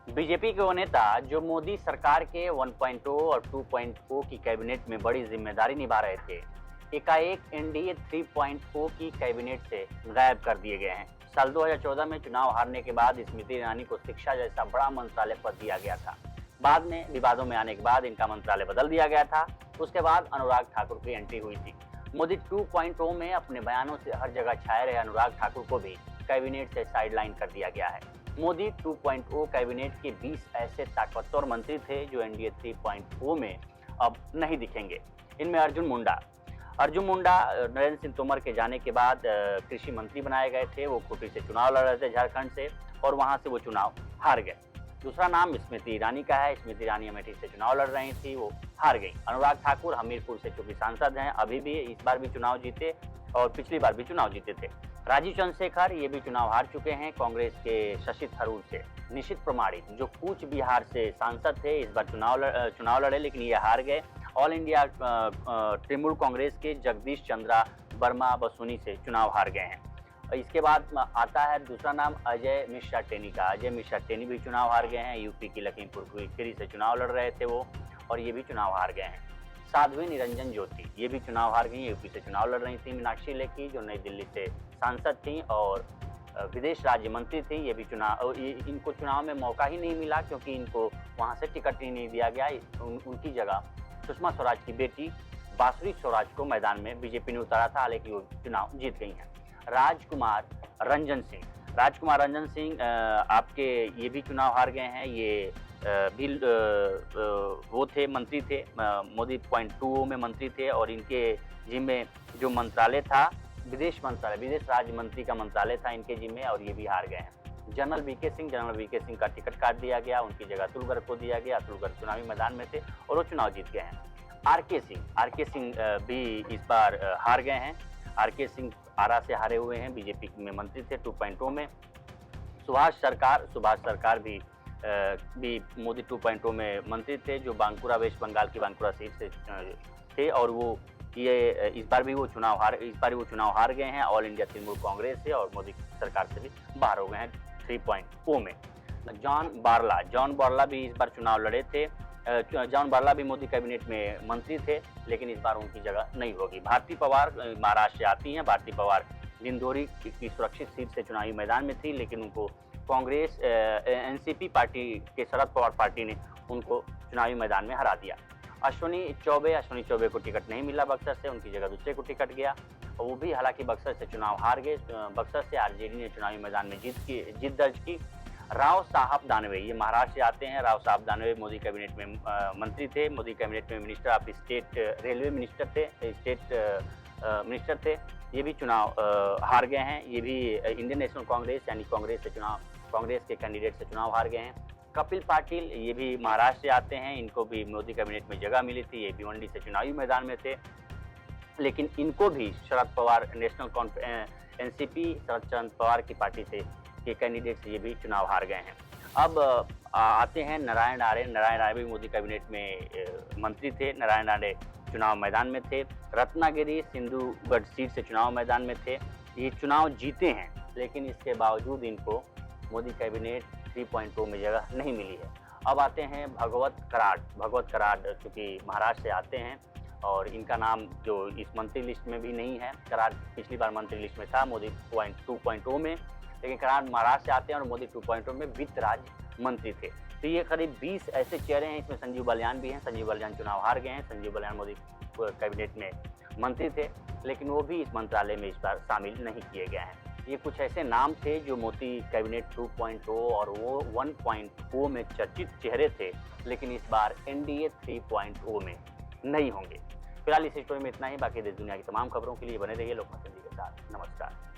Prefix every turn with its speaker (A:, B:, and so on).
A: BJP के वो नेता जो मोदी सरकार के 1.0 और 2.0 की कैबिनेट में बड़ी जिम्मेदारी निभा रहे थे, एकाएक एनडीए 3.0 की कैबिनेट से गायब कर दिए गए हैं। साल 2014 में चुनाव हारने के बाद स्मृति ईरानी को शिक्षा जैसा बड़ा मंत्रालय पद दिया गया था। बाद में विवादों में आने के बाद इनका मंत्रालय बदल दिया गया था। उसके बाद अनुराग ठाकुर की एंट्री हुई थी। मोदी 2.0 में अपने बयानों से हर जगह छाए रहे अनुराग ठाकुर को भी कैबिनेट से साइडलाइन कर दिया गया है। मोदी 2.0 कैबिनेट के 20 ऐसे ताकतवर मंत्री थे जो एनडीए 3.0 में अब नहीं दिखेंगे। इनमें अर्जुन मुंडा नरेंद्र सिंह तोमर के जाने के बाद कृषि मंत्री बनाए गए थे। वो खूंटी से चुनाव लड़ रहे थे झारखंड से और वहां से वो चुनाव हार गए। दूसरा नाम स्मृति ईरानी का है। स्मृति ईरानी अमेठी से चुनाव लड़ रही थी, वो हार गई। अनुराग ठाकुर हमीरपुर से चूंकि सांसद हैं, अभी भी इस बार भी चुनाव जीते और पिछली बार भी चुनाव जीते थे। राजीव चंद्रशेखर ये भी चुनाव हार चुके हैं कांग्रेस के शशि थरूर से। निशित प्रमाणिक जो कूच बिहार से सांसद थे, इस बार चुनाव लड़े लेकिन ये हार गए। ऑल इंडिया तृणमूल कांग्रेस के जगदीश चंद्रा वर्मा बसोनी से चुनाव हार गए हैं। इसके बाद आता है दूसरा नाम अजय मिश्रा टेनी का। अजय मिश्रा टेनी भी चुनाव हार गए हैं। यूपी की लखीमपुर खीरी से चुनाव लड़ रहे थे वो, और ये भी चुनाव हार गए हैं। साध्वी निरंजन ज्योति ये भी चुनाव हार गई। यूपी से चुनाव लड़ रही थी। मीनाक्षी लेखी जो नई दिल्ली से सांसद थी और विदेश राज्य मंत्री थी, ये भी इनको चुनाव में मौका ही नहीं मिला क्योंकि इनको वहां से टिकट ही नहीं दिया गया। उनकी जगह सुषमा स्वराज की बेटी बांसुरी स्वराज को मैदान में बीजेपी ने उतारा था, हालांकि वो चुनाव जीत गई हैं। राजकुमार रंजन सिंह आपके ये भी चुनाव हार गए हैं। ये भी वो थे, मंत्री थे, मोदी 2.0 में मंत्री थे और इनके जिम्मे जो मंत्रालय था विदेश राज्य मंत्री का मंत्रालय था इनके जिम्मे, और ये भी हार गए हैं। जनरल वीके सिंह का टिकट काट दिया गया, उनकी जगह अतुल गर्ग को दिया गया। अतुल गर्ग चुनावी मैदान में थे और वो चुनाव जीत गए हैं। आरके सिंह भी इस बार हार गए हैं। आरके सिंह आरा से हारे हुए हैं, बीजेपी में मंत्री थे 2.0 में। सुभाष सरकार भी मोदी 2.0 में मंत्री थे, जो बांकुरा वेस्ट बंगाल की बांकुरा सीट से थे और वो इस बार भी वो चुनाव हार गए हैं। ऑल इंडिया तृणमूल कांग्रेस से और मोदी सरकार से भी बाहर हो गए हैं 3.0 में। जॉन बारला भी इस बार चुनाव लड़े थे। जॉन बारला भी मोदी कैबिनेट में मंत्री थे, लेकिन इस बार उनकी जगह नहीं होगी। भारती पवार महाराष्ट्र से आती हैं। भारती पवार दिंदोरी की सुरक्षित सीट से चुनावी मैदान में थी, लेकिन उनको कांग्रेस एनसीपी पार्टी के शरद पवार पार्टी ने उनको चुनावी मैदान में हरा दिया। अश्विनी चौबे को टिकट नहीं मिला बक्सर से, उनकी जगह दूसरे को टिकट गया और वो भी हालांकि बक्सर से चुनाव हार गए। बक्सर से आरजेडी ने चुनावी मैदान में जीत दर्ज की। राव साहब दानवे ये महाराष्ट्र से आते हैं। राव साहब दानवे मोदी कैबिनेट में मंत्री थे। मोदी कैबिनेट में minister of state railway minister थे। ये भी चुनाव हार गए हैं। ये भी इंडियन नेशनल कांग्रेस यानी कांग्रेस के कैंडिडेट से चुनाव हार गए हैं। कपिल पाटिल ये भी महाराष्ट्र से आते हैं। इनको भी मोदी कैबिनेट में जगह मिली थी। ये भिवंडी से चुनावी मैदान में थे, लेकिन इनको भी शरद पवार एनसीपी शरद चंद्र पवार की पार्टी से के कैंडिडेट से ये भी चुनाव हार गए हैं। अब आते हैं नारायण आर्य भी मोदी कैबिनेट में मंत्री थे। नारायण आर्य चुनाव मैदान में थे। रत्नागिरी सिंधुगढ़ सीट से चुनाव मैदान में थे। ये चुनाव जीते हैं, लेकिन इसके बावजूद इनको मोदी कैबिनेट 3.0 में जगह नहीं मिली है। अब आते हैं भगवत कराड़ चूँकि महाराष्ट्र से आते हैं और इनका नाम जो इस मंत्री लिस्ट में भी नहीं है। कराड़ पिछली बार मंत्री लिस्ट में था मोदी 2.0 में, लेकिन कराड़ महाराष्ट्र से आते हैं और मोदी 2.0 में वित्त राज्य मंत्री थे। तो ये करीब 20 ऐसे चेहरे हैं। इसमें संजीव बालियान भी हैं। संजीव बालियान चुनाव हार गए हैं। संजीव बालियान मोदी कैबिनेट में मंत्री थे, लेकिन वो भी इस मंत्रालय में इस बार शामिल नहीं किए गए हैं। ये कुछ ऐसे नाम थे जो मोदी कैबिनेट 2.0 और वो 1.0 में चर्चित चेहरे थे, लेकिन इस बार एनडीए 3.0 में नहीं होंगे। फिलहाल इस स्टोरी में इतना ही। बाकी देश दुनिया की तमाम खबरों के लिए बने रहिए लोकमत के साथ। नमस्कार।